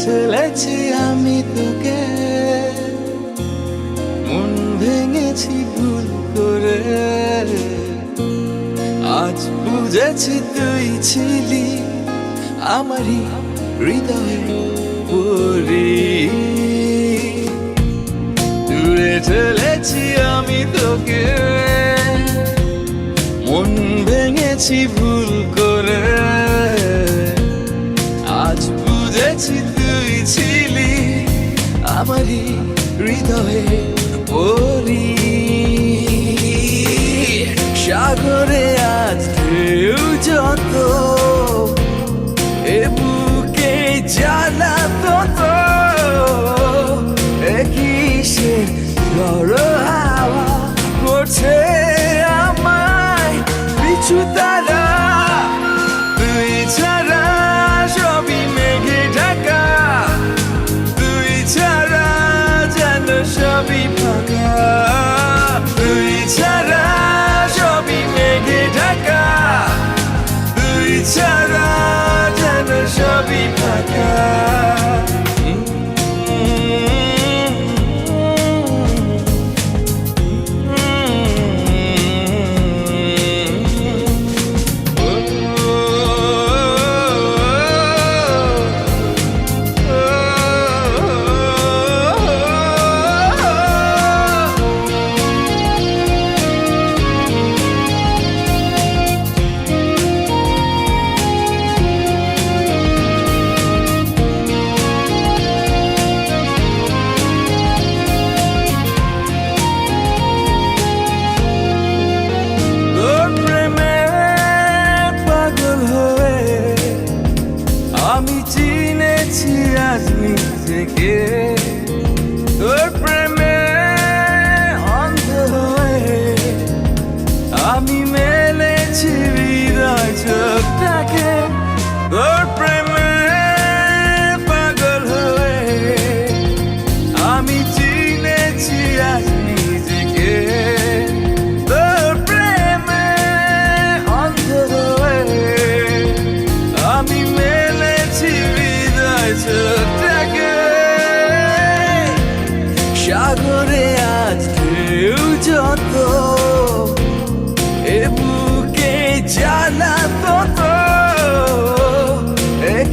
চলেছি আমি তোকে, মন ভেঙেছি ভুল করে। আজ বুঝেছি তুই ছিলি আমারই হৃদয়ের পরি। দূরে চলেছি আমি তোকে, মন ভেঙেছি ভুল করে। আজ বুঝেছি তুই ছিলি আমারই হৃদয়ের পরি। সাগরে আজ ঢেউ যত, এ বুকে জ্বালা তত, কিসের ঝড় হাওয়া করছে আমায় পিছু তারা। তুই ছাড়া সবই মেঘে ঢাকা, তুই ছাড়া যেন সবই ফাঁকা। তুই ছাড়া সবই মেঘে ঢাকা, তুই ছাড়া যেন সবই ফাঁকা। আমি চিনেছি আজ নিজেকে, তোর প্রেমে অন্ধ হয়ে। আমি মেলেছি হৃদয় চোখটাকে, তোর প্রেমে পাগল হয়ে। আমি চিনেছি আজ নিজেকে, তোর প্রেমে অন্ধ হয়ে। আমি সাগরে আজ ঢেউ যত, এ বুকে জ্বালা তত,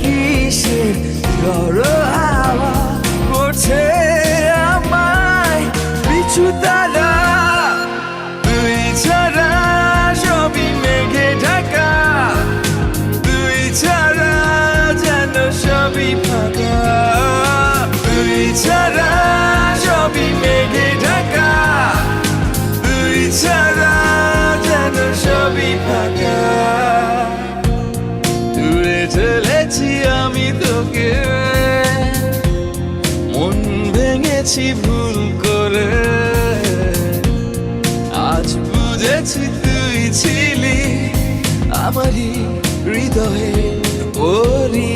কিসের ঝড় হাওয়া করছে আমায় পিছু তারা। তুই ছাড়া সবই মেঘে ঢাকা, তুই ছাড়া যেন সবই ফাঁকা। তুই ছাড়া সবই মেঘে ঢাকা, তুই ছাড়া যেন সবই ফাঁকা। দূরে চলেছি আমি তোকে, মন ভেঙেছি ভুল করে। আজ বুঝেছি তুই ছিলি আমারই হৃদয়ের পরি।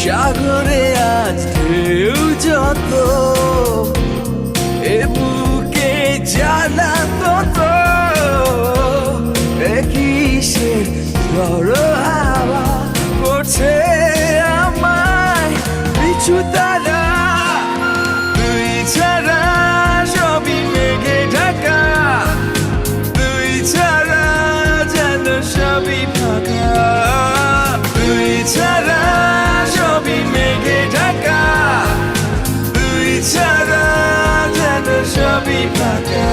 সাগরে আজ ঢেউ যত, এ বুকে জ্বালা তত, কিসের ঝড় হাওয়া করছে আমায় পিছু তারা। তুই ছাড়া সবই মেঘে ঢাকা, তুই ছাড়া যেন সবই ফাঁকা। তুই ছাড়া সবই মেঘে ঢাকা, তুই ছাড়া যেন সবই ফাঁকা।